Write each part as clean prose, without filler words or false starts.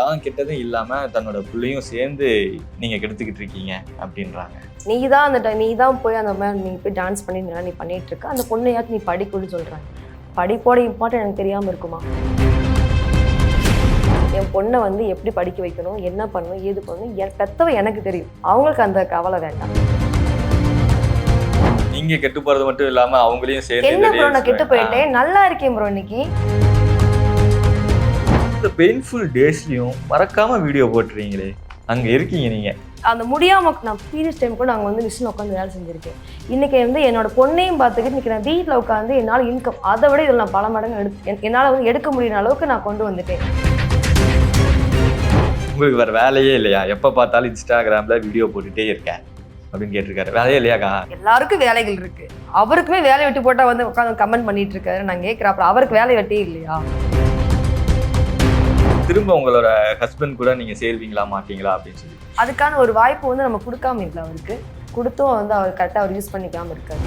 தான் கெட்டதும் இல்லாம தன்னோட பிள்ளையும் சேர்ந்து நீங்க கெடுத்துக்கிட்டு இருக்கீங்க அப்படின்றாங்க. நீ தான் போய் அந்த மாதிரி நீ போய் டான்ஸ் பண்ணி நீ பண்ணிட்டு இருக்க, அந்த பொண்ணையாச்சும் நீ படிக்கணும்னு சொல்றாங்க. படிப்போட இம்பார்ட்டன்ட் எனக்கு தெரியாம இருக்குமா? என் பொண்ணை வந்து எப்படி படிக்க வைக்கணும், என்ன பண்ணணும், ஏது பண்ணணும், பெத்தவ எனக்கு தெரியும். அவங்களுக்கு அந்த கவலை வேண்டாம். நீங்க கெட்டு போறது மட்டும் இல்லாம அவங்களையும் சேர்த்து என்ன ப்ரோ நான் கெட்டு போயிட்டேன், நல்லா இருக்கேன் ப்ரோ. இன்னைக்கு இந்த பெயின்ஃபுல் டேஸ்லயும் மறக்காம வீடியோ போட்டுறீங்களே, அங்க இருக்கீங்க நீங்க. அந்த முடியாம நான் பீரியட்ஸ் டைம் கூட நாங்கள் வந்து மிஷினில் உட்காந்து வேலை செஞ்சுருக்கேன். இன்னைக்கு வந்து என்னோட பொண்ணையும் பார்த்துக்கிட்டு இன்னைக்கு நான் வீட்டில் உட்காந்து என்னால் இன்கம் அதை விட இதில் நான் பல மடங்கு என்னால் வந்து எடுக்க முடியுற அளவுக்கு நான் கொண்டு வந்துட்டேன். உங்களுக்கு வேற வேலையே இல்லையா? எப்ப பார்த்தாலும் இன்ஸ்டாகிராம்ல வீடியோ போட்டுட்டே இருக்கேன் அப்படின்னு கேட்டிருக்காரு. வேலையே இல்லையாக்கா? எல்லாருக்கும் வேலைகள் இருக்கு. அவருக்குமே வேலை வெட்டி போட்டா வந்து உட்காந்து கமெண்ட் பண்ணிட்டு இருக்காரு. நான் கேட்கிறேன், அப்புறம் அவருக்கு வேலை வெட்டியே இல்லையா? திரும்ப உங்களோட ஹஸ்பண்ட் கூட நீங்க சேர்வீங்களா மாட்டீங்களா அப்படின்னு சொல்லி அதுக்கான ஒரு வாய்ப்பு வந்து நம்ம கொடுக்காம இல்லை. அவருக்கு கொடுத்தும் வந்து அவர் கரெக்டாக அவர் யூஸ் பண்ணிக்காம இருக்காரு.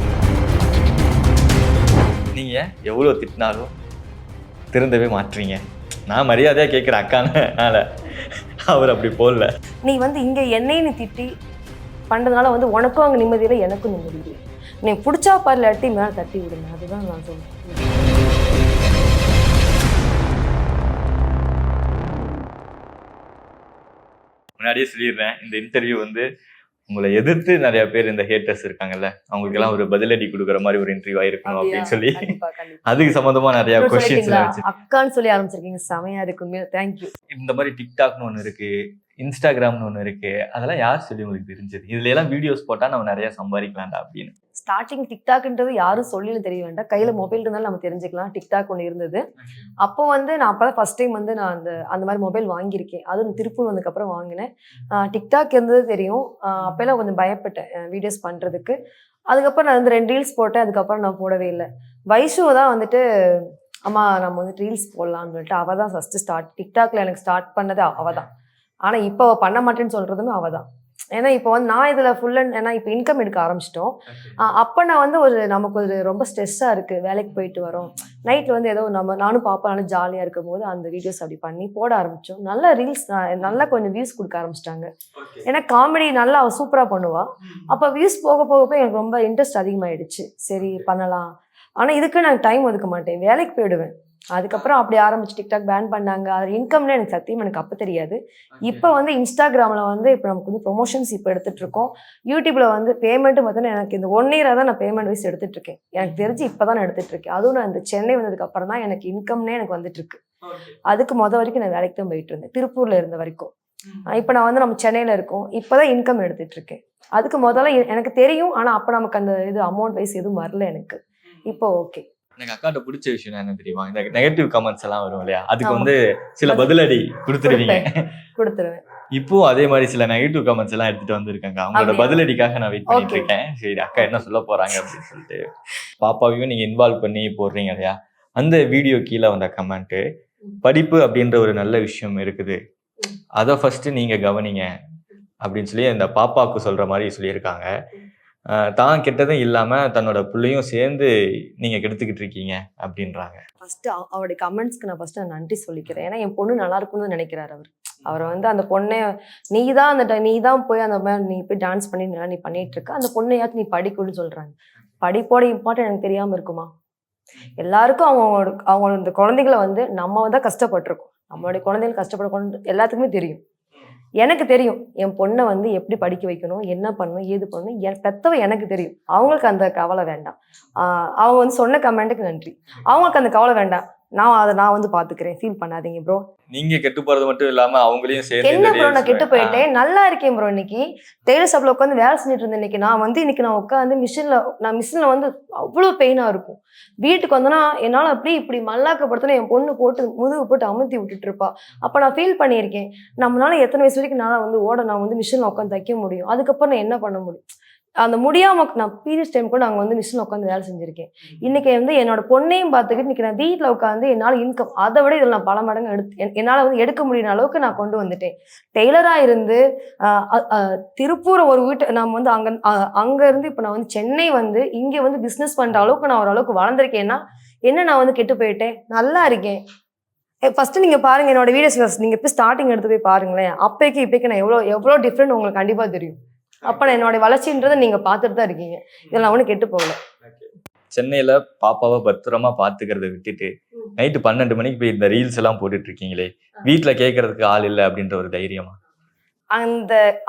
நீங்க எவ்வளவு திட்டினாலும் திருந்தவே மாட்டுறீங்க. நான் மரியாதையா கேட்கிறேன் அக்கானால, அவர் அப்படி போடல. நீ வந்து இங்க என்னையும் நீ திட்டி பண்றதுனால வந்து உனக்கும் அங்கே நிம்மதியில, எனக்கும் நிம்மதி இல்லை. நீ பிடிச்சா பாரு, இல்லாட்டி மேலே தட்டி விடுங்க. அதுதான் நான் சொல்றேன். முன்னாடியே சொல்லிடுறேன், இந்த இன்டர்வியூ வந்து உங்களை எதிர்த்து நிறைய பேர் இந்த ஹேட்டர்ஸ் இருக்காங்கல்ல, அவங்களுக்கு எல்லாம் ஒரு பதிலடி கொடுக்குற மாதிரி ஒரு இன்டர்வியூ ஆயிருக்கணும் அப்படின்னு சொல்லி அதுக்கு சம்பந்தமா நிறைய கொஸ்டின்ஸ் அக்கான்னு சொல்லி ஆரம்பிச்சிருக்கீங்க. செமையா இருக்குமே, தேங்க்யூ. இந்த மாதிரி டிக்டாக்னு ஒன்று இருக்கு, இன்ஸ்டாகிராம்னு ஒன்று இருக்கு, அதெல்லாம் யார் சொல்லி உங்களுக்கு தெரிஞ்சது? இதுல எல்லாம் வீடியோஸ் போட்டா நம்ம நிறைய சம்பாதிக்கலாம்டா அப்படின்னு. ஸ்டார்டிங் டிக்டாக்ன்றது யாரும் சொல்லி தெரிய வேண்டாம், கையில மொபைல் இருந்தாலும் நம்ம தெரிஞ்சுக்கலாம். டிக்டாக் ஒன்று இருந்தது. அப்போ வந்து நான் அப்பதான் ஃபர்ஸ்ட் டைம் வந்து நான் அந்த மாதிரி மொபைல் வாங்கியிருக்கேன். அதுவும் திருப்பூர் வந்ததுக்கப்புறம் வாங்கினேன். டிக்டாக் இருந்தது தெரியும். அப்பெல்லாம் கொஞ்சம் பயப்பட்டேன் வீடியோஸ் பண்றதுக்கு. அதுக்கப்புறம் நான் வந்து 2 ரீல்ஸ் போட்டேன். அதுக்கப்புறம் நான் போடவே இல்லை. வைஷு தான் வந்துட்டு அம்மா நம்ம வந்து ரீல்ஸ் போடலான்னு சொல்லிட்டு அவள் தான் ஃபர்ஸ்ட் டிக்டாக்ல எனக்கு ஸ்டார்ட் பண்ணது அவள் தான். ஆனா இப்போ பண்ண மாட்டேன்னு சொல்றதுமே அவள் தான். ஏன்னா இப்போ வந்து நான் இதில் ஏன்னா இப்போ இன்கம் எடுக்க ஆரம்பிச்சிட்டோம். அப்போ நான் வந்து நமக்கு ரொம்ப ஸ்ட்ரெஸ்ஸாக இருக்குது. வேலைக்கு போயிட்டு வரோம், நைட்டில் வந்து ஏதோ நானும் பாப்பா நல்லா ஜாலியாக இருக்கும் போது அந்த வீடியோஸ் அப்படி பண்ணி போட ஆரம்பித்தோம். நல்ல ரீல்ஸ் நல்லா கொஞ்சம் வியூஸ் கொடுக்க ஆரம்பிச்சிட்டாங்க. ஏன்னா காமெடி நல்லா அவள் சூப்பராக பண்ணுவாள். அப்போ வியூஸ் போக போக எனக்கு ரொம்ப இன்ட்ரெஸ்ட் அதிகமாகிடுச்சு. சரி பண்ணலாம். ஆனால் இதுக்கு நான் டைம் ஒதுக்க மாட்டேன், வேலைக்கு போயிடுவேன். அதுக்கப்புறம் அப்படி ஆரம்பிச்சு டிக்டாக் பேன் பண்ணாங்க. அது இன்கம்னு எனக்கு சத்தியம் எனக்கு அப்போ தெரியாது. இப்போ வந்து இன்ஸ்டாகிராமில் வந்து இப்போ நமக்கு வந்து ப்ரொமோஷன்ஸ் இப்போ எடுத்துகிட்டு இருக்கோம். யூடியூப்பில் வந்து பேமெண்ட்டு பார்த்தோன்னா எனக்கு இந்த 1 இயராக தான் நான் பேமெண்ட் வைஸ் எடுத்துகிட்டு இருக்கேன். எனக்கு தெரிஞ்சு இப்போ தான் நான் எடுத்துகிட்டு இருக்கேன். அதுவும் நான் இந்த சென்னை வந்ததுக்கு அப்புறம் தான் எனக்கு இன்கம்னே எனக்கு வந்துட்டு இருக்கு. அதுக்கு வரைக்கும் நான் வேலைக்கு தான் போயிட்டு இருந்தேன், திருப்பூர்ல இருந்த வரைக்கும். இப்போ நான் வந்து நம்ம சென்னையில் இருக்கோம். இப்போதான் இன்கம் எடுத்துகிட்டு இருக்கேன். அதுக்கு முதல்ல எனக்கு தெரியும், ஆனால் அப்போ நமக்கு அந்த இது அமௌண்ட் வைஸ் எதுவும் வரல எனக்கு. இப்போ ஓகே. எனக்கு அக்காட்ட பிடிச்ச விஷயம் என்ன தெரியுமா? இந்த நெகட்டிவ் கமெண்ட்ஸ் எல்லாம் வரும் இல்லையா, அதுக்கு வந்து சில பதிலடி கொடுத்துருவீங்க. கொடுத்துருவேன். இப்போ அதே மாதிரி சில நெகட்டிவ் கமெண்ட்ஸ் எல்லாம் எடுத்துட்டு வந்திருக்காங்க. அவங்களோட பதிலடிக்காக நான் வெயிட் பண்ணிட்டு இருக்கேன். சரி அக்கா என்ன சொல்ல போறாங்க அப்படின்னு சொல்லிட்டு. பாப்பாவையும் நீங்க இன்வால்வ் பண்ணி போடுறீங்க இல்லையா, அந்த வீடியோ கீழே வந்த கமெண்ட், படிப்பு அப்படின்ற ஒரு நல்ல விஷயம் இருக்குது, அதை ஃபர்ஸ்ட் நீங்க கவனிங்க அப்படின்னு சொல்லி அந்த பாப்பாவுக்கு சொல்ற மாதிரி சொல்லியிருக்காங்க. தான் கெட்டதும் இல்லாம தன்னோட பிள்ளையும் சேர்ந்து நீங்க கெடுத்துக்கிட்டு இருக்கீங்க அப்படின்றாங்க. ஃபர்ஸ்ட் அவருடைய கமெண்ட்ஸ்க்கு நான் ஃபர்ஸ்ட் நன்றி சொல்லிக்கிறேன். ஏன்னா என் பொண்ணு நல்லா இருக்கும்னு நினைக்கிறாரு அவர் வந்து அந்த பொண்ணை நீ தான் போய் அந்த மாதிரி நீ போய் டான்ஸ் பண்ணி நீ பண்ணிட்டு இருக்க, அந்த பொண்ணையாச்சும் நீ படிக்கணும்னு சொல்றாங்க. படிப்போட இம்பார்ட்டன்ட் எனக்கு தெரியாம இருக்குமா? எல்லாருக்கும் அவங்களோட இந்த குழந்தைகளை வந்து நம்ம தான் கஷ்டப்பட்டிருக்கோம். நம்மளுடைய குழந்தைகள் கஷ்டப்பட எல்லாத்துக்குமே தெரியும். எனக்கு தெரியும் என் பொண்ணை வந்து எப்படி படிக்க வைக்கணும், என்ன பண்ணணும், ஏது பண்ணணும், பெத்தவ எனக்கு தெரியும். அவங்களுக்கு அந்த கவலை வேண்டாம். அவங்க வந்து சொன்ன கமெண்ட்டுக்கு நன்றி. அவங்களுக்கு அந்த கவலை வேண்டாம். நான் வந்து பாத்துக்கிறேன், ஃபீல் பண்ணாதீங்க ப்ரோ. நீங்க கெட்டு போறது மட்டும் இல்லாம அவங்களையும் சேர்த்து என்ன ப்ரோ நான் கெட்டு போயிட்டேன், நல்லா இருக்கேன் ப்ரோ. இன்னைக்கு டெய்லர் ஷாப்ல உட்காந்து வேலை செஞ்சுட்டு இருந்தேன். இன்னைக்கு நான் உட்காந்து மிஷின்ல வந்து அவ்வளவு பெயினா இருக்கும். வீட்டுக்கு வந்தோன்னா என்னால அப்படி இப்படி மல்லாக்கப்படுத்தினா என் பொண்ணு போட்டு முதுகு போட்டு அமுத்தி விட்டுட்டு இருப்பா. அப்ப நான் ஃபீல் பண்ணியிருக்கேன், நம்மளால எத்தனை வயசு வரைக்கும் நான் வந்து மிஷின்ல உட்காந்து தைக்க முடியும், அதுக்கப்புறம் நான் என்ன பண்ண முடியும்? அந்த முடியாம நான் பீரியட்ஸ் டைம் கூட நாங்கள் வந்து மிஷினில் உட்காந்து வேலை செஞ்சுருக்கேன். இன்னைக்கு வந்து என்னோட பொண்ணையும் பார்த்துக்கிட்டு இன்னைக்கு நான் வீட்டில் உட்காந்து என்னால் இன்கம் அதை விட இதில் நான் பல மடங்கு என்னால் வந்து எடுக்க முடியுற அளவுக்கு நான் கொண்டு வந்துட்டேன். டெய்லராக இருந்து திருப்பூர் ஒரு வீட்டு நான் வந்து அங்கேருந்து இப்போ நான் வந்து சென்னை வந்து இங்கே வந்து பிஸ்னஸ் பண்ணுற அளவுக்கு நான் ஓரளவுக்கு வளர்ந்துருக்கேன்னா என்ன நான் வந்து கெட்டு போயிட்டேன்? நல்லா இருக்கேன். ஃபர்ஸ்ட் நீங்க பாருங்க என்னோட வீடியோஸ், நீங்க போய் ஸ்டார்டிங் எடுத்து போய் பாருங்களேன். அப்பைக்கு இப்பைக்கு நான் எவ்வளோ டிஃப்ரெண்ட் உங்களுக்கு கண்டிப்பா தெரியும். அப்ப நான் என்னோட வளர்ச்சின்றதை நீங்க பார்த்துட்டு தான் இருக்கீங்க. இதெல்லாம் ஒன்றும் கெட்டு போகல. சென்னையில பாப்பாவை பத்திரமா பாத்துக்கிறத விட்டுட்டு நைட்டு 12 மணிக்கு போய் இந்த ரீல்ஸ் எல்லாம் போட்டுட்டு இருக்கீங்களே, வீட்டுல கேட்கறதுக்கு ஆள் இல்லை அப்படின்ற ஒரு தைரியமா?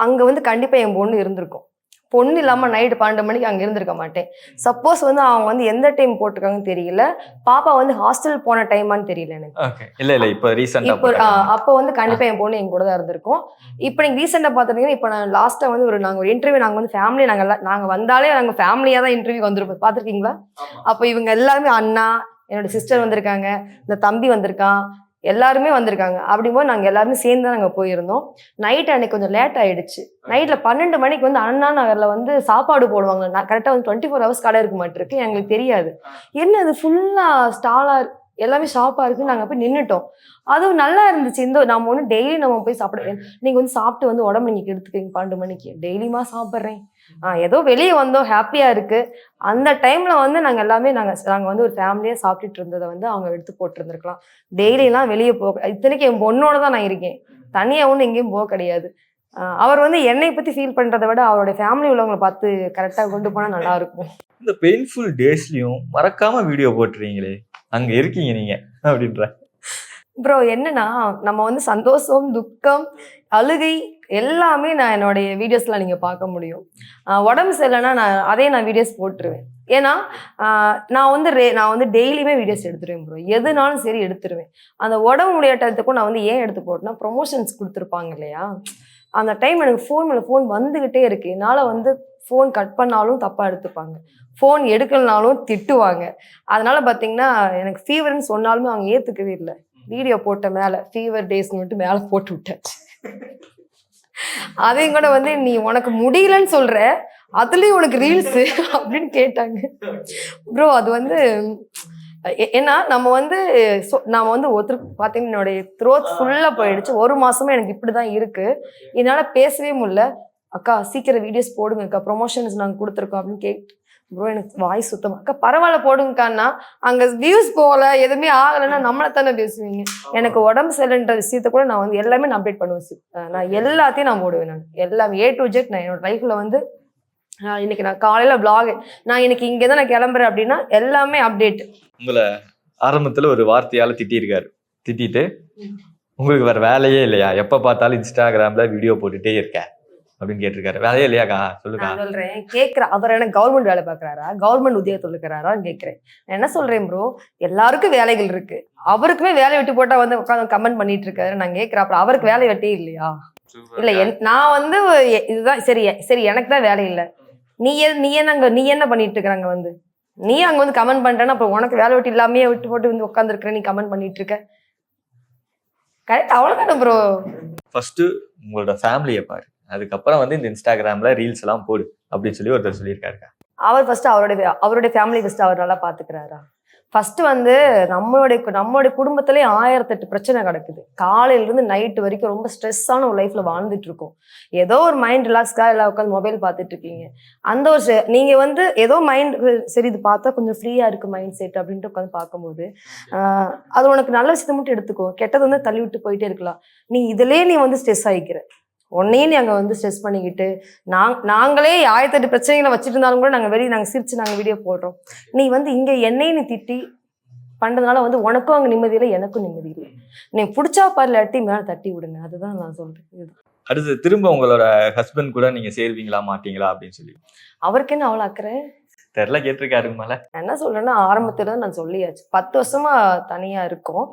அங்க வந்து கண்டிப்பா என் பொண்ணு இருந்திருக்கும். பொண்ணு இல்லாம நைட்டு 12 மணிக்கு அங்க இருந்திருக்க மாட்டேன். சப்போஸ் வந்து அவங்க வந்து எந்த டைம் போட்டிருக்காங்கன்னு தெரியல. பாப்பா வந்து ஹாஸ்டல் போன டைமான்னு தெரியல எனக்கு. இல்ல இப்ப ரீசெண்டா அப்போ வந்து கண்டிப்பா என் பொண்ணு என் கூட தான் இருந்திருக்கும். இப்போ நீங்க ரீசெண்டா பாத்துட்டீங்கன்னா, இப்போ நான் லாஸ்டா வந்து நாங்க ஒரு இன்டர்வியூ, நாங்க வந்து ஃபேமிலி, நாங்க வந்தாலே நாங்க ஃபேமிலியா தான் இன்டர்வியூ வந்திருப்போம். பாத்திருக்கீங்களா? அப்போ இவங்க எல்லாருமே அண்ணா, என்னோட சிஸ்டர் வந்திருக்காங்க, இந்த தம்பி வந்திருக்கான், எல்லாருமே வந்திருக்காங்க. அப்படிங்கும்போது நாங்கள் எல்லாருமே சேர்ந்து தான் நாங்கள் போயிருந்தோம். நைட் அன்னைக்கு கொஞ்சம் லேட் ஆயிடுச்சு. நைட்டில் 12 மணிக்கு வந்து அண்ணா நகரில் வந்து சாப்பாடு போடுவாங்க. நான் கரெக்டாக வந்து 24 ஹவர்ஸ் கடை இருக்க மாட்டிருக்கு. எங்களுக்கு தெரியாது. என்ன அது ஃபுல்லாக ஸ்டாலாக எல்லாமே ஷாப்பாக இருக்குன்னு நாங்கள் போய் நின்றுட்டோம். அதுவும் நல்லா இருந்துச்சு. நம்ம ஒன்று டெய்லி நம்ம போய் சாப்பிட, நீங்கள் வந்து சாப்பிட்டு வந்து உடம்பு நீங்கள் எடுத்துக்கீங்க 12 மணிக்கு. டெய்லியுமா சாப்பிட்றேன்? ஏதோ வெளியே வந்தோம், ஹாப்பியாக இருக்குது. அந்த டைமில் வந்து நாங்கள் எல்லாமே நாங்கள் வந்து ஒரு ஃபேமிலியாக சாப்பிட்டுட்டு இருந்ததை வந்து அவங்க எடுத்து போட்டுருந்துருக்கலாம். டெய்லியெலாம் வெளியே போக, இத்தனைக்கு என் பொண்ணோட தான் நான் இருக்கேன். தனியாக ஒன்றும் எங்கேயும் போக கிடையாது. அவர் வந்து என்னை பற்றி ஃபீல் பண்ணுறதை விட அவரோட ஃபேமிலி உள்ளவங்களை பார்த்து கரெக்டாக கொண்டு போனால் நல்லாயிருக்கும். இந்த பெயின்ஃபுல் டேஸ்லையும் மறக்காம வீடியோ போட்டுறீங்களே, அங்கே இருக்கீங்க நீங்கள் அப்படின்ற. ப்ரோ என்னன்னா, நம்ம வந்து சந்தோஷம், துக்கம், அழுகை எல்லாமே நான் என்னுடைய வீடியோஸ்ல நீங்க பார்க்க முடியும். உடம்பு சரியில்லைன்னா நான் வீடியோஸ் போட்டுருவேன். ஏன்னா நான் வந்து டெய்லியுமே வீடியோஸ் எடுத்துருவேன் ப்ரோ. எதுனாலும் சரி எடுத்துருவேன். அந்த உடம்பு முடியாட்டத்துக்கும் நான் வந்து ஏன் எடுத்து போட்டேன்னா, ப்ரொமோஷன்ஸ் கொடுத்துருப்பாங்க இல்லையா, அந்த டைம் எனக்கு ஃபோன் மேலே ஃபோன் வந்துகிட்டே இருக்கு. என்னால் வந்து ஃபோன் கட் பண்ணாலும் தப்பா எடுத்துப்பாங்க, ஃபோன் எடுக்கலனாலும் திட்டுவாங்க. அதனால பார்த்தீங்கன்னா எனக்கு ஃபீவர்னு சொன்னாலுமே அவங்க ஏற்றுக்கவே இல்லை. வீடியோ போட்ட மேலே ஃபீவர் டேஸ்ன்னு மட்டும் மேலே போட்டு விட்டாச்சு. அதையும் கூட வந்து நீ உனக்கு முடியலன்னு சொல்ற, அதுலேயும் உனக்கு ரீல்ஸு அப்படின்னு கேட்டாங்க ப்ரோ. அது வந்து ஏன்னா நம்ம வந்து ஒருத்தருக்கு பார்த்தீங்கன்னா என்னுடைய த்ரோட் ஃபுல்லாக போயிடுச்சு. 1 மாசமா எனக்கு இப்படி தான் இருக்கு. என்னால் பேசவே முடியல. அக்கா சீக்கிரம் வீடியோஸ் போடுங்க அக்கா, ப்ரொமோஷன்ஸ் நாங்கள் கொடுத்துருக்கோம் அப்படின்னு கேட்டு ப்ரோ எனக்கு வாய் சுத்தமாக. அக்கா பரவாயில்ல போடுங்கக்கான்னா, அங்கே வியூஸ் போகல எதுவுமே ஆகலைன்னா நம்மளை தானே பேசுவீங்க. எனக்கு உடம்பு சரியில்லைன்ற விஷயத்த கூட நான் வந்து எல்லாமே நான் அப்டேட் பண்ணுவேன். நான் எல்லாத்தையும் நான் போடுவேன். நான் எல்லாமே A to Z நான் என்னோட லைஃப்பில் வந்து இன்னைக்கு நான் காலையில் vlog, நான் இன்னைக்கு இங்கே தான் நான் கிளம்புறேன் அப்படின்னா எல்லாமே அப்டேட். உங்களை ஆரம்பத்தில் ஒரு வார்த்தையால் திட்டிட்டு உங்களுக்கு வேற வேலையே இல்லையா, எப்போ பார்த்தாலும் இன்ஸ்டாகிராமில் வீடியோ போட்டுகிட்டே இருக்கேன் அப்படின்னு கேட்டிருக்காரு. வேலையே இல்லையாக்கா சொல்லுங்க. நான் சொல்றேன் கேட்குறேன், அவர் என்ன கவர்மெண்ட் வேலை பார்க்குறாரா, கவர்மெண்ட் உத்தியோகத்தில் இருக்கிறாரான்னு கேட்குறேன். நான் என்ன சொல்றேன் ப்ரோ, எல்லாருக்கும் வேலைகள் இருக்கு. அவருக்குமே வேலை விட்டு போட்டால் வந்து உட்காந்து கமெண்ட் பண்ணிட்டு இருக்காரு. நான் கேட்குறேன், அப்புறம் அவருக்கு வேலை வெட்டே இல்லையா? இல்லை நான் வந்து இதுதான் சரி எனக்கு தான் வேலை இல்லை. நீ என்ன பண்ணிட்டு இருக்கிறாங்க வந்து, நீ அங்கே வந்து கமெண்ட் பண்ணுறேன்னா அப்புறம் உனக்கு வேலை விட்டு இல்லாமையே விட்டு போட்டு வந்து உட்காந்துருக்குற, நீ கமெண்ட் பண்ணிட்டு இருக்க. கரெக்ட், அவ்வளோதானே ப்ரோ. ஃபர்ஸ்ட் உங்களோட ஃபேமிலியை பாரு, அதுக்கப்புறம் வந்து இந்த இன்ஸ்டாகிராம்ல ரீல்ஸ் எல்லாம் போடு அப்படின்னு சொல்லி ஒருத்தர் சொல்லியிருக்காரு. அவர் ஃபர்ஸ்ட் அவருடைய ஃபேமிலி ஃபர்ஸ்ட் அவர் நல்லா பாத்துக்கிறாரா? ஃபர்ஸ்ட் வந்து நம்மளுடைய குடும்பத்திலே 1008 பிரச்சனை கிடக்குது. காலையில இருந்து நைட்டு வரைக்கும் ரொம்ப ஸ்ட்ரெஸ்ஸான ஒரு லைஃப்ல வாழ்ந்துட்டு இருக்கோம். ஏதோ ஒரு மைண்ட் ரிலாக்ஸ்க்காக எல்லாம் உட்காந்து மொபைல் பார்த்துட்டு இருக்கீங்க. அந்த ஒரு நீங்க வந்து ஏதோ மைண்ட் சரி இது பார்த்தா கொஞ்சம் ஃப்ரீயா இருக்கு மைண்ட் செட் அப்படின்ட்டு உட்காந்து பார்க்கும்போது அது உனக்கு நல்ல விஷயத்தை மட்டும் எடுத்துக்கோ, கெட்டது வந்து தள்ளி விட்டு போயிட்டே இருக்கலாம். நீ இதுலயே நீ வந்து ஸ்ட்ரெஸ் ஆகிக்கிற, உன்னையும் நீ அங்கே வந்து ஸ்ட்ரெஸ் பண்ணிக்கிட்டு நாங்களே 1008 பிரச்சனைகளை வச்சுட்டு இருந்தாலும் கூட நாங்கள் சிரிச்சு நாங்கள் வீடியோ போடுறோம். நீ வந்து இங்கே என்னையும் நீ திட்டி பண்ணுறதுனால வந்து உனக்கும் அங்கே நிம்மதி இல்லை, எனக்கும் நிம்மதி இல்லை. நீ பிடிச்சா பாரு, இல்லாட்டி மேலே தட்டி விடுங்க. அதுதான் நான் சொல்கிறேன். அடுத்து திரும்ப உங்களோட ஹஸ்பண்ட் கூட நீங்கள் சேர்வீங்களா மாட்டீங்களா அப்படின்னு சொல்லி அவருக்கு என்ன அவ்வளோ அக்கறை தெரியல, கேட்டிருக்காரு மேலே. என்ன சொல்றேன்னா, ஆரம்பத்துல நான் சொல்லியாச்சு, 10 வருஷமா தனியா இருக்கோம்.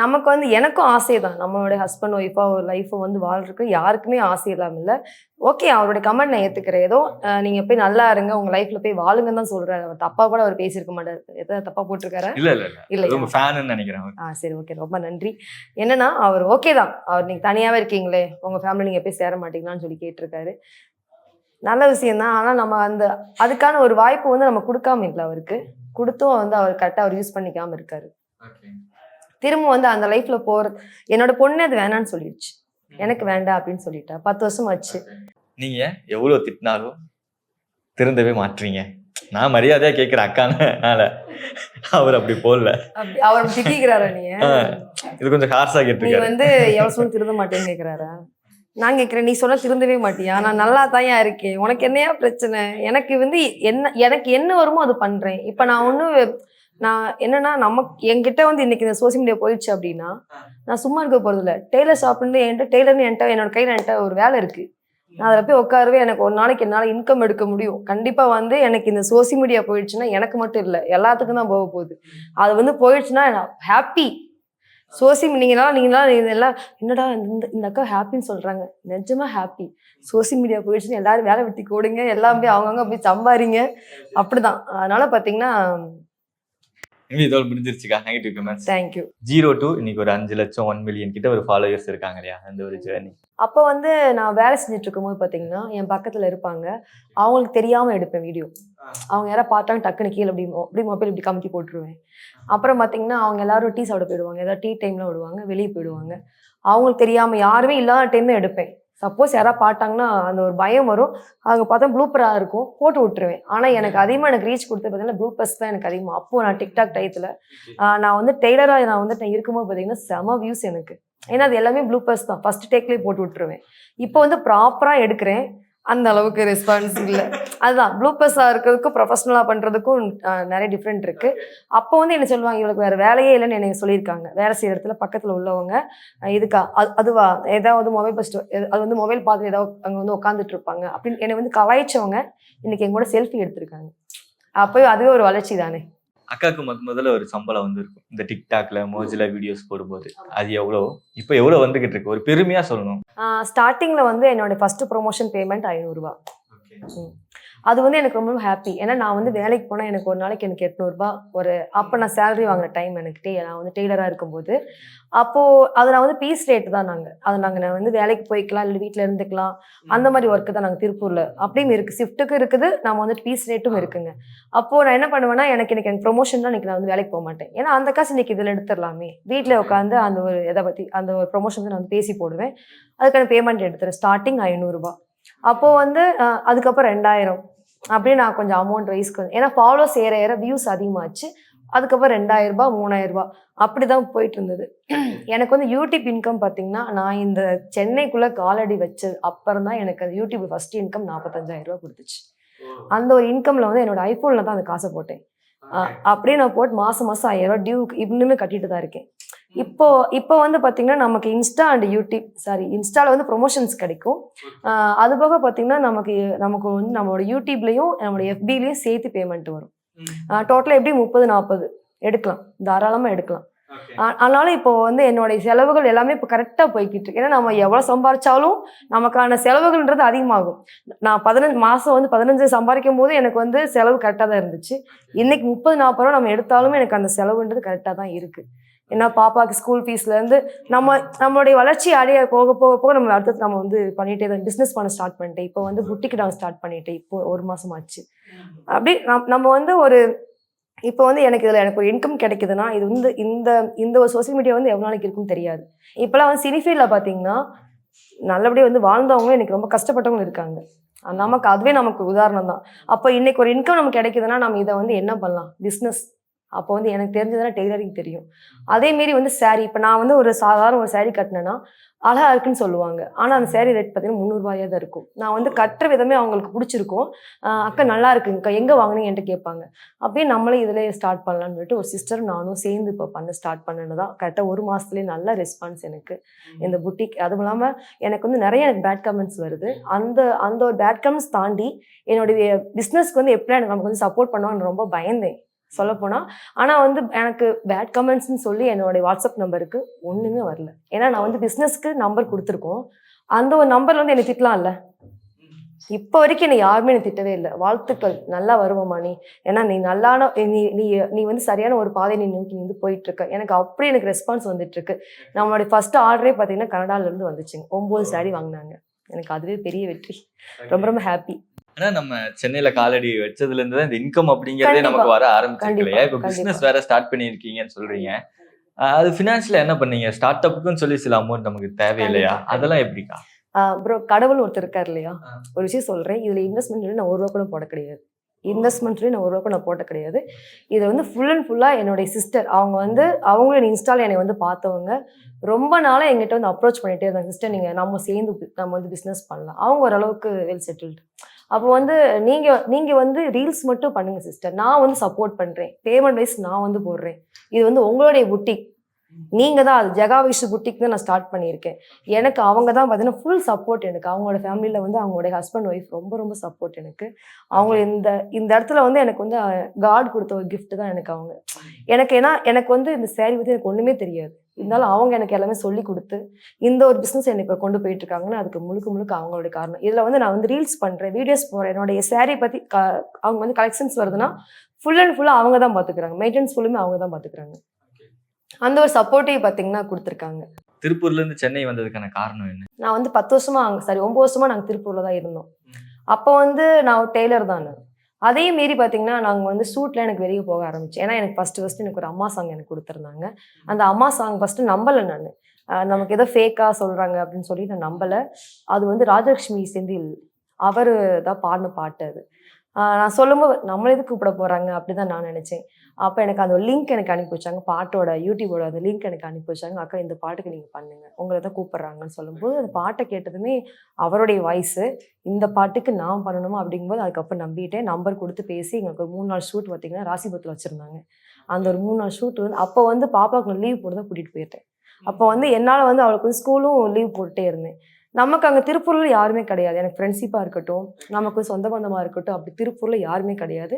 நமக்கு வந்து எனக்கும் ஆசை தான், நம்மளுடைய ஹஸ்பண்ட் ஒய்ஃபா ஒரு லைஃப்பை வந்து வாழ்றதுக்கு யாருக்குமே ஆசை இல்லாமல் இல்லை. ஓகே, அவருடைய கமெண்ட் நான் ஏத்துக்கிறேன். ஏதோ நீங்க போய் நல்லா இருங்க, உங்க லைஃப்ல போய் வாழுங்கன்னு தான் சொல்றாரு. அவர் தப்பா கூட அவர் பேசியிருக்க மாட்டாரு. எதாவது தப்பா போட்டிருக்காரு? இல்ல ஃபேன்னு நினைக்கிறேன். சரி, ஓகே, ரொம்ப நன்றி. என்னன்னா அவர் ஓகே தான், அவர் நீங்க தனியாவே இருக்கீங்களே, உங்க ஃபேமிலி நீங்க போய் சேர மாட்டீங்களான்னு சொல்லி கேட்டிருக்காரு. நல்ல விஷயம்தான். ஆனால் நம்ம அதுக்கான ஒரு வாய்ப்பு வந்து நம்ம கொடுக்காம இல்லை. அவருக்கு கொடுத்தும் வந்து அவர் கரெக்டாக அவர் யூஸ் பண்ணிக்காம இருக்காரு. திரும்ப வந்து அந்த லைஃப்ல என்னோட பொண்ணு அது வேணான்னு சொல்லிடுச்சு, எனக்கு வேண்டாம் அப்படின்னு சொல்லிட்டா. 10 வருஷம் ஆச்சு. நீங்க எவ்வளவு திட்டினாலும் திருந்தவே மாட்டீங்க. நான் மரியாதையா கேட்கிறேன் அக்கானால, அவர் அப்படி போடல. அவர் திட்டிக்கிறாரா? நீங்க இது கொஞ்சம் ஹார்ஸா நீ கேட்டிருக்காரு. வந்து எவ்வளவு சொல்ல திருந்த மாட்டேன்னு கேக்குறாரா? நான் கேக்குறேன், நீ சொன்னா திருந்தவே மாட்டியா? நான் நல்லா தான்யா இருக்கேன், உனக்கு என்னையா பிரச்சனை? எனக்கு வந்து எனக்கு என்ன வருமோ அது பண்றேன். இப்ப நான் என்னன்னா, நமக்கு என்கிட்ட வந்து இன்னைக்கு இந்த சோசியல் மீடியா போயிடுச்சு அப்படின்னா நான் சும்மா இருக்க போறது இல்ல. டெய்லர் ஷாப்ல டெய்லர்னு என்னோட கையில ஒரு வேலை இருக்கு. நான் அதில் போய் உட்காருவே. எனக்கு ஒரு நாளைக்கு என்னால் இன்கம் எடுக்க முடியும். கண்டிப்பாக வந்து எனக்கு இந்த சோசியல் மீடியா போயிடுச்சுன்னா எனக்கு மட்டும் இல்லை, எல்லாத்துக்கும் தான் போக போகுது. அது வந்து போயிடுச்சுன்னா ஹாப்பி. நீங்களாம் இதெல்லாம் என்னடா இந்த அக்கா ஹாப்பின்னு சொல்றாங்க, நிஜமா ஹாப்பி. சோசியல் மீடியா போயிடுச்சுன்னா எல்லாரும் வேலை வெட்டி கூடுங்க, எல்லாம் போய் அவங்கவுங்க போய் சம்பாரிங்க, அப்படிதான். அதனால பார்த்தீங்கன்னா இதோட முடிஞ்சிருச்சுக்கா நெகட்டிவ் கமெண்ட்ஸ். தேங்க்யூ. 0 to இன்னைக்கு ஒரு 5 லட்சம் 1 மில்லியன் கிட்ட ஒரு ஃபாலோவர்ஸ் இருக்காங்க இல்லையா, அந்த ஒரு ஜேர்னி. அப்போ வந்து நான் வேலை செஞ்சுட்டு இருக்கும்போது பார்த்தீங்கன்னா என் பக்கத்தில் இருப்பாங்க, அவங்களுக்கு தெரியாமல் எடுப்பேன் வீடியோ. அவங்க யாராவது பார்த்தாங்க டக்குன்னு கீழே அப்படி மொபைல் இப்படி கமுத்தி போட்டுருவேன். அப்புறம் பார்த்தீங்கன்னா அவங்க எல்லாரும் டீ சாப்பிட போயிடுவாங்க, ஏதாவது டீ டைமில் விடுவாங்க, வெளியே போயிடுவாங்க. அவங்களுக்கு தெரியாமல் யாருமே இல்லாத டைமே எடுப்பேன். சப்போஸ் யாராவது பார்த்தாங்கன்னா அந்த ஒரு பயம் வரும். அவங்க பார்த்தா ப்ளூப்பராக இருக்கும், போட்டு விட்டுருவேன். ஆனால் எனக்கு அதிகமாக எனக்கு ரீச் கொடுத்து பார்த்தீங்கன்னா ப்ளூப்பர்ஸ் தான் எனக்கு அதிகமாக. அப்போது நான் டிக்டாக் டயத்தில் நான் வந்து டெய்லராக நான் இருக்கும்போது பார்த்தீங்கன்னா செம வியூஸ் எனக்கு. ஏன்னா அது எல்லாமே ப்ளூப்பர்ஸ் தான், ஃபர்ஸ்ட் டேக்லேயே போட்டு விட்டுருவேன். இப்போ வந்து ப்ராப்பராக எடுக்கிறேன், அந்த அளவுக்கு ரெஸ்பான்ஸ் இல்லை. அதுதான் ப்ளூப்பர்ஸாக இருக்கிறதுக்கும் ப்ரொஃபஷனலாக பண்ணுறதுக்கும் நிறைய டிஃப்ரெண்ட் இருக்குது. அப்போ வந்து என்ன சொல்லுவாங்க, இவளுக்கு வேறு வேலையே இல்லைன்னு எனக்கு சொல்லியிருக்காங்க. வேலை செய்கிற இடத்துல பக்கத்தில் உள்ளவங்க. இதுக்கா அதுவா ஏதாவது மொபைல் ஃபஸ்ட்டு அது வந்து மொபைல் பார்த்து ஏதாவது அங்கே வந்து உட்காந்துட்டு இருப்பாங்க அப்படின்னு என்னை வந்து கலாய்ச்சவங்க இன்னைக்கு என் கூட செல்ஃபி எடுத்திருக்காங்க. அப்போ அதுவே ஒரு வளர்ச்சி தானே. அக்காவுக்கு முதல்ல ஒரு சம்பளம் வந்திருக்கும் இந்த டிக்டாக்ல மோஜிலா வீடியோஸ் போடும்போது. அது எவ்வளோ, இப்போ எவ்வளோ வந்துகிட்டு இருக்கு, ஒரு பெருமையா சொல்லணும்? ஸ்டார்டிங்கில் வந்து என்னோட ஃபர்ஸ்ட் ப்ரொமோஷன் பேமெண்ட் 500 ரூபா. அது வந்து எனக்கு ரொம்ப ஹாப்பி. ஏன்னா நான் வந்து வேலைக்கு போனால் எனக்கு ஒரு நாளைக்கு எனக்கு 800 ரூபா அப்போ நான் சேலரி வாங்கின டைம் எனக்கு நான் வந்து டெய்லராக இருக்கும்போது. அப்போது அது நான் வந்து பீஸ் ரேட்டு தான். நான் வந்து வேலைக்கு போய்க்கலாம், இல்லை வீட்டில் இருந்துக்கலாம், அந்த மாதிரி ஒர்க்கு தான் நாங்கள் திருப்பூரில் அப்படியும் இருக்குது. ஷிஃப்ட்டுக்கும் இருக்குது, நம்ம வந்துட்டு பீஸ் ரேட்டும் இருக்குங்க. அப்போது நான் என்ன பண்ணுவேன்னா, எனக்கு ப்ரொமோஷன் தான் இன்றைக்கி நான் வந்து வேலைக்கு போக மாட்டேன். ஏன்னா அந்த காசு இன்றைக்கி இதில் எடுத்துடலாமே, வீட்டில் உட்காந்து அந்த ஒரு எதை பற்றி அந்த ஒரு ப்ரொமோஷன் நான் வந்து பேசி போடுவேன். அதுக்கான பேமெண்ட் எடுத்துறேன். ஸ்டார்டிங் 500 ரூபா. அப்போது வந்து அதுக்கப்புறம் 2000 அப்படியே நான் கொஞ்சம் அமௌண்ட் வைஸ்க்கு ஏன்னா ஃபாலோஸ் ஏற வியூஸ் அதிகமாச்சு. அதுக்கப்புறம் 2000 ரூபா 3000 ரூபா அப்படி தான் போயிட்டு இருந்தது. எனக்கு வந்து யூடியூப் இன்கம் பார்த்தீங்கன்னா நான் இந்த சென்னைக்குள்ளே காலடி வச்சது அப்புறம் தான் எனக்கு அந்த யூடியூப் ஃபர்ஸ்ட் இன்கம் 45,000 ரூபா கொடுத்துச்சு. அந்த ஒரு இன்கமில் வந்து என்னோட ஐஃபோனில் தான் அந்த காசை போட்டேன். அப்படியே நான் போட்டு மாதம் 1000 ரூபா டியூ இன்னுமே கட்டிட்டு தான் இருக்கேன். இப்போ வந்து பார்த்தீங்கன்னா நமக்கு இன்ஸ்டா அண்ட் இன்ஸ்டாவில் வந்து ப்ரொமோஷன்ஸ் கிடைக்கும். அது போக பார்த்தீங்கன்னா நமக்கு வந்து நம்மளோட யூடியூப்லேயும் நம்மளோட எஃபிலையும் சேர்த்து பேமெண்ட் வரும். டோட்டலாக எப்படி 30-40 எடுக்கலாம், தாராளமாக எடுக்கலாம். அதனால இப்போ வந்து என்னுடைய செலவுகள் எல்லாமே இப்போ கரெக்டாக போய்கிட்டு இருக்கு. ஏன்னா நம்ம எவ்வளோ சம்பாதிச்சாலும் நமக்கான செலவுகள்ன்றது அதிகமாகும். நான் 15 சம்பாதிக்கும் போது எனக்கு வந்து செலவு கரெக்டாக தான் இருந்துச்சு. இன்னைக்கு 30-40 ரூபா நம்ம எடுத்தாலுமே எனக்கு அந்த செலவுன்றது கரெக்டாக தான் இருக்குது. ஏன்னா பாப்பாவுக்கு ஸ்கூல் ஃபீஸ்லேருந்து நம்மளுடைய வளர்ச்சி அடைய போக போக போக நம்ம அடுத்தது நம்ம வந்து பண்ணிகிட்டே தான் பிஸ்னஸ் பண்ண ஸ்டார்ட் பண்ணிட்டேன். இப்போ வந்து புட்டிக்கு நான் ஸ்டார்ட் பண்ணிட்டேன். இப்போ 1 மாதம் ஆச்சு. அப்படி நம்ம வந்து இப்போ வந்து எனக்கு ஒரு இன்கம் கிடைக்குதுன்னா இது வந்து இந்த ஒரு சோசியல் மீடியா வந்து எவ்வளோ நாளைக்கு இருக்குன்னு தெரியாது. இப்போலாம் வந்து சினிஃபீல்டில் பார்த்தீங்கன்னா நல்லபடியாக வந்து வாழ்ந்தவங்களும் எனக்கு ரொம்ப கஷ்டப்பட்டவங்களும் இருக்காங்க. அதுவே நமக்கு உதாரணம் தான். அப்போ இன்னைக்கு ஒரு இன்கம் நமக்கு கிடைக்குதுன்னா நம்ம இதை வந்து என்ன பண்ணலாம், பிஸ்னஸ். அப்போ வந்து எனக்கு தெரிஞ்சதுன்னா டெய்லரிங் தெரியும். அதேமாரி வந்து சாரீ, இப்போ நான் வந்து ஒரு சாதாரண ஒரு சாரீ கட்டினேன்னா அழகாக இருக்குன்னு சொல்லுவாங்க. ஆனால் அந்த சாரீ ரேட் பார்த்தீங்கன்னா 300 ரூபாயாக தான் இருக்கும். நான் வந்து கட்டுற விதமே அவங்களுக்கு பிடிச்சிருக்கும். அக்கா நல்லா இருக்குங்கக்கா, எங்கே வாங்கினீங்க என்கிட்ட கேட்பாங்க. அப்படியே நம்மளே இதில் ஸ்டார்ட் பண்ணலான்னு சொல்லிட்டு ஒரு சிஸ்டர் நானும் சேர்ந்து இப்போ ஸ்டார்ட் பண்ணது தான். கரெக்டாக 1 மாதத்துலேயே நல்ல ரெஸ்பான்ஸ் எனக்கு இந்த புட்டிக். அதுவும் இல்லாமல் எனக்கு வந்து நிறைய பேட் கமெண்ட்ஸ் வருது. அந்த ஒரு பேட் கமெண்ட்ஸ் தாண்டி என்னுடைய பிஸ்னஸ்க்கு வந்து எப்படி நமக்கு வந்து சப்போர்ட் பண்ணுவான்னு ரொம்ப பயந்தேன் சொல்லப்போனால். ஆனால் வந்து எனக்கு பேட் கமெண்ட்ஸ்ன்னு சொல்லி என்னுடைய வாட்ஸ்அப் நம்பருக்கு ஒன்றுமே வரல. ஏன்னா நான் வந்து பிஸ்னஸ்க்கு நம்பர் கொடுத்துருக்கோம். அந்த ஒரு நம்பரில் வந்து என்னை திட்டலாம்ல. இப்போ வரைக்கும் என்னை யாருமே என்னை திட்டவே இல்லை. வாழ்த்துக்கள், நல்லா வருவோமா நீ, ஏன்னா நீ நல்லான நீ வந்து சரியான ஒரு பாதை நீ நோக்கி வந்து போயிட்டு இருக்க. எனக்கு ரெஸ்பான்ஸ் வந்துட்டு இருக்கு. நம்மளுடைய ஃபர்ஸ்ட் ஆர்டரே பார்த்தீங்கன்னா கனடாலேருந்து வந்துச்சுங்க. 9 சாரீ வாங்கினாங்க. எனக்கு அதுவே பெரிய வெற்றி. ரொம்ப ரொம்ப ஹாப்பி. ஆனா நம்ம சென்னையில காலடி வச்சதுல இருந்து தான் இந்த இன்கம் அப்படிங்கறதே நமக்கு வர ஆரம்பிச்சிருக்கு இல்லையா? இப்போ பிசினஸ் வேற ஸ்டார்ட் பண்ணிருக்கீங்கன்னு சொல்றீங்க. அது ஃபினான்ஷியலா என்ன பண்ணீங்க? ஸ்டார்ட் அப்புக்குன்னு சொல்லி சில அமௌண்ட் நமக்கு தேவையில்லையா? அதெல்லாம் எப்படிக்கா? ப்ரோ, கடவுள் ஒருத்தர் இருக்கார் இல்லையா? ஒரு விஷயம் சொல்றேன், இதுல இன்வெஸ்ட்மெண்ட் நான் 1 ரூபா கூட போட கிடையாது. இன்வெஸ்ட்மெண்ட்லேயும் நான் ஒரு ரூபா நான் போட்ட கிடையாது. இதை வந்து ஃபுல் அண்ட் ஃபுல்லாக என்னுடைய சிஸ்டர் அவங்க வந்து அவங்களோட இன்ஸ்டாவில் என்னை வந்து பார்த்தவங்க ரொம்ப நாளாக எங்கிட்ட வந்து அப்ரோச் பண்ணிகிட்டே இருந்தாங்க. சிஸ்டர் நீங்கள் நம்ம சேர்ந்து நம்ம வந்து பிஸ்னஸ் பண்ணலாம். அவங்க ஓரளவுக்கு வெல் செட்டில்டு. அப்போ வந்து நீங்கள் வந்து ரீல்ஸ் மட்டும் பண்ணுங்கள் சிஸ்டர், நான் வந்து சப்போர்ட் பண்ணுறேன், பேமெண்ட் வைஸ் நான் வந்து போடுறேன், இது வந்து உங்களுடைய புட்டிக், நீங்கள் தான் அது ஜெகாவிஷ் புட்டிக் தான் நான் ஸ்டார்ட் பண்ணியிருக்கேன். எனக்கு அவங்க தான் பார்த்தீங்கன்னா ஃபுல் சப்போர்ட். எனக்கு அவங்களோட ஃபேமிலியில் வந்து அவங்களுடைய ஹஸ்பண்ட் ஒய்ஃப் ரொம்ப ரொம்ப சப்போர்ட் எனக்கு. அவங்க இந்த இடத்துல வந்து எனக்கு வந்து காட் கொடுத்த ஒரு கிஃப்ட் தான் எனக்கு அவங்க. ஏன்னா எனக்கு வந்து இந்த சேரீ பற்றி எனக்கு ஒன்றுமே தெரியாது. இருந்தாலும் அவங்க எனக்கு எல்லாமே சொல்லி கொடுத்து இந்த ஒரு பிஸ்னஸ் என்னை இப்போ கொண்டு போயிட்டு இருக்காங்கன்னா அதுக்கு முழுக்க அவங்களுடைய காரணம். இதில் வந்து நான் வந்து ரீல்ஸ் பண்ணுறேன், வீடியோஸ் போடுறேன், என்னுடைய சேரீ பற்றி அவங்க வந்து கலெக்ஷன்ஸ் வருதுன்னா ஃபுல் அண்ட் ஃபுல்லாக அவங்க தான் பார்த்துக்கிறாங்க. மெயின்டெனன்ஸ் ஃபுல்லுமே அவங்க தான் பார்த்துக்கிறாங்க. அந்த ஒரு சப்போர்ட்டையும் பார்த்தீங்கன்னா கொடுத்துருக்காங்க. திருப்பூர்லேருந்து சென்னை வந்ததுக்கான காரணம் என்ன? நான் வந்து 10 வருஷமா 9 வருஷமா நாங்கள் திருப்பூரில் தான் இருந்தோம். அப்போ வந்து நான் ஒரு டெய்லர் தான். அதையும் மீறி பார்த்தீங்கன்னா நாங்கள் வந்து ஷூட்டில் எனக்கு வெளியே போக ஆரம்பித்தேன். ஏன்னா எனக்கு ஃபஸ்ட்டு எனக்கு ஒரு அம்மா சாங் எனக்கு கொடுத்துருந்தாங்க. அந்த அம்மா சாங் ஃபஸ்ட்டு நம்பலை நான். நமக்கு ஏதோ ஃபேக்காக சொல்கிறாங்க அப்படின்னு சொல்லி நான் நம்பலை. அது வந்து ராஜலக்ஷ்மி செந்தில் அவர் தான் பாடின பாட்டு அது. நான் சொல்லும்போது நம்மளே எதுக்கு கூப்பிட போகிறாங்க அப்படி தான் நான் நினச்சேன். அப்போ எனக்கு அந்த லிங்க் எனக்கு அனுப்பி வச்சாங்க, பாட்டோட யூடியூபோட அந்த லிங்க் எனக்கு அனுப்பி வச்சாங்க. அக்கா இந்த பாட்டுக்கு நீங்கள் பண்ணுங்கள், உங்களை தான் கூப்பிட்றாங்கன்னு சொல்லும்போது அந்த பாட்டை கேட்டதுமே அவருடைய வாய்ஸு, இந்த பாட்டுக்கு நான் பண்ணணுமா அப்படிங்கும்போது அதுக்கப்புறம் நம்பிட்டேன். நம்பர் கொடுத்து பேசி எங்களுக்கு ஒரு 3 நாள் ஷூட் பார்த்திங்கன்னா ராசிபுரத்தில் வச்சுருந்தாங்க. அந்த ஒரு 3 நாள் ஷூட் வந்து அப்போ வந்து பாப்பாவுக்கு லீவ் போட்டு தான் கூட்டிகிட்டு போயிட்டேன். அப்போ வந்து என்னால் வந்து அவளுக்கு வந்து ஸ்கூலும் லீவ் போட்டுட்டே இருந்தேன். நமக்கு அங்கே திருப்பூரில் யாருமே கிடையாது. எனக்கு ஃப்ரெண்ட்ஷிப்பாக இருக்கட்டும், நமக்கு சொந்த பந்தமாக இருக்கட்டும், அப்படி திருப்பூரில் யாருமே கிடையாது.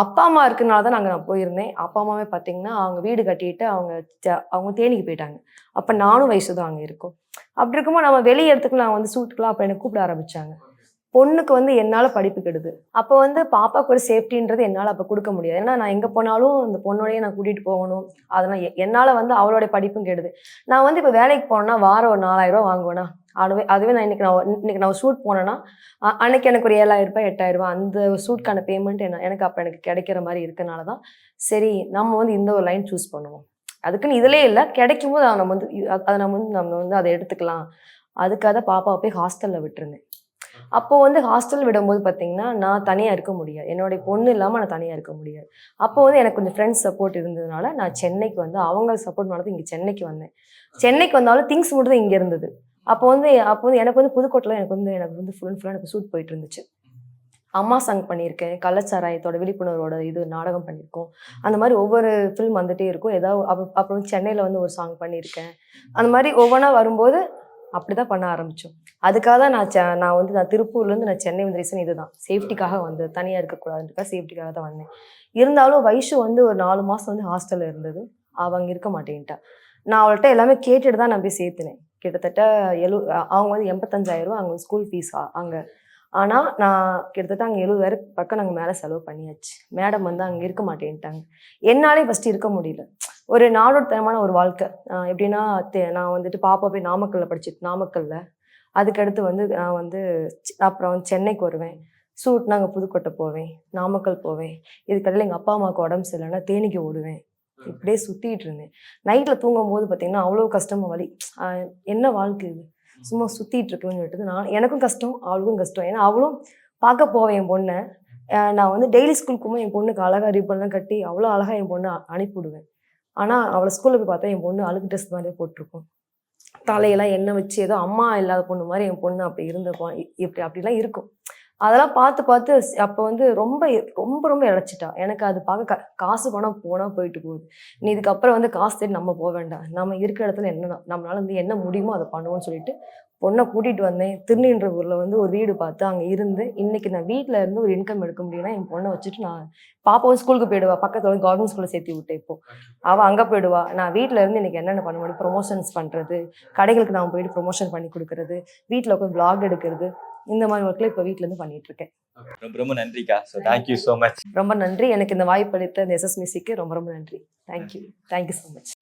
அப்பா அம்மா இருக்குனால தான் நான் போயிருந்தேன். அப்பா அம்மாவே பார்த்தீங்கன்னா அவங்க வீடு கட்டிட்டு அவங்க தேனிக்கு போயிட்டாங்க. அப்போ நானும் வயசு தான் அங்கே இருக்கும். அப்படி இருக்கும்போது நம்ம வெளியே இடத்துக்கு நான் வந்து ஷூட்டுக்கெலாம் அப்போ எனக்கு கூப்பிட ஆரம்பித்தாங்க. பொண்ணுக்கு வந்து என்னால் படிப்பு கெடுது. அப்போ வந்து பாப்பாவுக்கு ஒரு சேஃப்டின்றது என்னால் அப்போ கொடுக்க முடியாது. ஏன்னா நான் எங்கே போனாலும் இந்த பொண்ணோடையே நான் கூட்டிகிட்டு போகணும். அதெல்லாம் என்னால் வந்து அவளோடைய படிப்பும் கெடுது. நான் வந்து இப்போ வேலைக்கு போனேன்னா வாரம் ஒரு 4000 ரூபா வாங்குவேனா, அதுவே நான் இன்னைக்கு நான் ஷூட் போனேன்னா அன்னைக்கு எனக்கு ஒரு 7000 ரூபாய் 8000 ரூபாய் அந்த ஷூட்கான பேமெண்ட் எனக்கு அப்போ எனக்கு கிடைக்கிற மாதிரி இருக்கனால தான் சரி நம்ம வந்து இந்த ஒரு லைன் சூஸ் பண்ணுவோம். அதுக்குன்னு இதிலே இல்லை, கிடைக்கும் போது நம்ம வந்து அதை எடுத்துக்கலாம். அதுக்காக பாப்பாவை போய் ஹாஸ்டலில் விட்டுருந்தேன். அப்போது வந்து ஹாஸ்டல் விடும்போது பார்த்தீங்கன்னா நான் தனியாக இருக்க முடியாது, என்னுடைய பொண்ணு இல்லாமல் நான் தனியாக இருக்க முடியாது. அப்போ வந்து எனக்கு கொஞ்சம் ஃப்ரெண்ட்ஸ் சப்போர்ட் இருந்ததுனால நான் சென்னைக்கு வந்து அவங்க சப்போர்ட் பண்ணது இங்கே சென்னைக்கு வந்தேன். சென்னைக்கு வந்தாலும் திங்ஸ் மட்டும் தான் இங்கே இருந்தது. அப்போ வந்து எனக்கு வந்து புதுக்கோட்டையில் எனக்கு வந்து ஃபுல் அண்ட் ஃபுல்லாக எனக்கு ஷூட் போயிட்டு இருந்துச்சு. அம்மா சாங் பண்ணியிருக்கேன், கள்ளச்சாராயத்தோட விழிப்புணர்வோட இது நாடகம் பண்ணியிருக்கோம். அந்த மாதிரி ஒவ்வொரு ஃபில்ம் வந்துகிட்டே இருக்கும். ஏதாவது அப்புறம் சென்னையில் வந்து ஒரு சாங் பண்ணியிருக்கேன். அந்த மாதிரி ஒவ்வொன்றா வரும்போது அப்படி தான் பண்ண ஆரம்பித்தோம். அதுக்காக தான் நான் திருப்பூர்லேருந்து நான் சென்னை வந்து ரீசன் இதுதான், சேஃப்டிக்காக வந்து தனியாக இருக்கக்கூடாதுன்றக்காக சேஃப்டிக்காக தான் வந்தேன். இருந்தாலும் வைஷு வந்து ஒரு 4 மாதம் வந்து ஹாஸ்டலில் இருந்தது. அவள் அங்கே இருக்க மாட்டேன்ட்டா. நான் அவள்கிட்ட எல்லாமே கேட்டுட்டு தான் நான் போய் சேர்த்துனேன். கிட்டத்தட்ட அவங்க வந்து 85,000 ரூபா அங்கே ஸ்கூல் ஃபீஸ் அங்கே. ஆனால் நான் கிட்டத்தட்ட அங்கே 70,000 பக்கம் நாங்கள் மேலே செலவு பண்ணியாச்சு. மேடம் வந்து அங்கே இருக்க மாட்டேன்ட்டாங்க. என்னாலே ஃபஸ்ட்டு இருக்க முடியல. ஒரு நாடோட்டமான ஒரு வாழ்க்கை. எப்படின்னா நான் வந்துட்டு பாப்பா போய் நாமக்கல்ல அதுக்கடுத்து வந்து நான் வந்து அப்புறம் வந்து சென்னைக்கு வருவேன். ஷூட் நாங்கள் புதுக்கோட்டை போவேன், நாமக்கல் போவேன். இதுக்கடையில் எங்கள் அப்பா அம்மாவுக்கு உடம்பு சரியில்லைன்னா தேனிக்கு ஓடுவேன். இப்படியே சுற்றிட்டு இருந்தேன். நைட்டில் தூங்கும் போது பார்த்தீங்கன்னா அவ்வளோ கஷ்டமாக வலி. என்ன வாழ்க்கை இது, சும்மா சுற்றிட்டு இருக்குன்னு சொல்லிட்டு எனக்கும் கஷ்டம் அவளுக்கும் கஷ்டம். ஏன்னா அவளும் பார்க்க போவேன் என் பொண்ணை. நான் வந்து டெய்லி ஸ்கூலுக்குமே என் பொண்ணுக்கு அழகாக ரிப்பன்லாம் கட்டி அவ்வளோ அழகாக என் பொண்ணை அனுப்பிவிடுவேன். ஆனால் அவளை ஸ்கூலில் போய் பார்த்தா என் பொண்ணு அழுக்கு ட்ரெஸ் மாதிரியே போட்டிருக்கும். தலையெல்லாம் எண்ணெய் வச்சு ஏதோ அம்மா இல்லாத பொண்ணு மாதிரி என் பொண்ணு அப்படி இருந்திருப்பான். அப்படிலாம் இருக்கும். அதெல்லாம் பார்த்து அப்போ வந்து ரொம்ப ரொம்ப ரொம்ப இழைச்சிட்டா. எனக்கு அது பார்க்க காசு பணம் போனால் போயிட்டு போகுது. நீ இதுக்கப்புறம் வந்து காசு தேடி நம்ம போக வேண்டாம், நம்ம இருக்கிற இடத்துல நம்மளால வந்து என்ன முடியுமோ அதை பண்ணுவோம்னு சொல்லிட்டு பொண்ணை கூட்டிகிட்டு வந்தேன். திருநீன்றவூரில் வந்து ஒரு வீடு பார்த்து அங்கே இருந்து இன்றைக்கி நான் வீட்டில் இருந்து ஒரு இன்கம் எடுக்க முடியும்னா என் பொண்ணை வச்சுட்டு நான் பாப்பாவும் ஸ்கூலுக்கு போயிடுவா. பக்கத்தில் வந்து கவர்மெண்ட் ஸ்கூலில் சேர்த்து விட்டேன். இப்போது அவள் அங்கே போயிடுவா. நான் வீட்டில் இருந்து இன்றைக்கி என்னென்ன பண்ண முடியும், ப்ரொமோஷன்ஸ் பண்ணுறது, கடைகளுக்கு நான் போயிட்டு ப்ரொமோஷன் பண்ணி கொடுக்குறது, வீட்டில் உட்காந்து vlog எடுக்கிறது, இந்த மாதிரி ஒர்க்கில் இப்போ வீட்டிலேருந்து பண்ணிட்டு இருக்கேன். ரொம்ப நன்றிக்கா. So thank you so much. ரொம்ப நன்றி. எனக்கு இந்த வாய்ப்பு அளித்த இந்த SS மியூசிக்கு ரொம்ப ரொம்ப நன்றி. Thank you so much.